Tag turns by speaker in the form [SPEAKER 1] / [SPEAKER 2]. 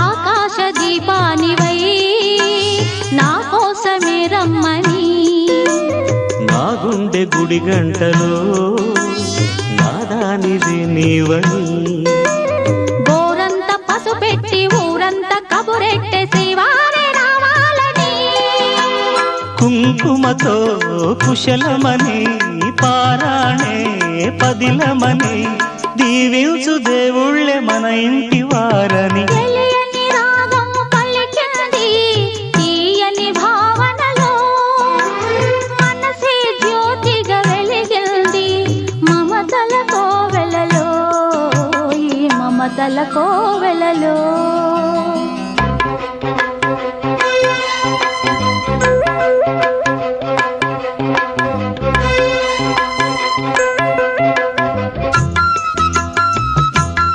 [SPEAKER 1] ఆకాశ దీపానివై నా కోసమే రమ్మని
[SPEAKER 2] నా గుండె గుడి గంటలో నాదానిది నీవని
[SPEAKER 1] గోరంత పసుపెట్టి ఊరంత కబురెట్టేసి వారే రావాలని
[SPEAKER 2] కుంకుమతో కుశలమని పారాణే పదిలమని దీవించు దేవుళ్ళే మన ఇంటి వారని
[SPEAKER 1] తెలియని రాగము పలికింది తీయని భావనలో మనసే జ్యోతిగా వెలిగింది మమతల కోవెలలో ఈ మమతల కోవెలలో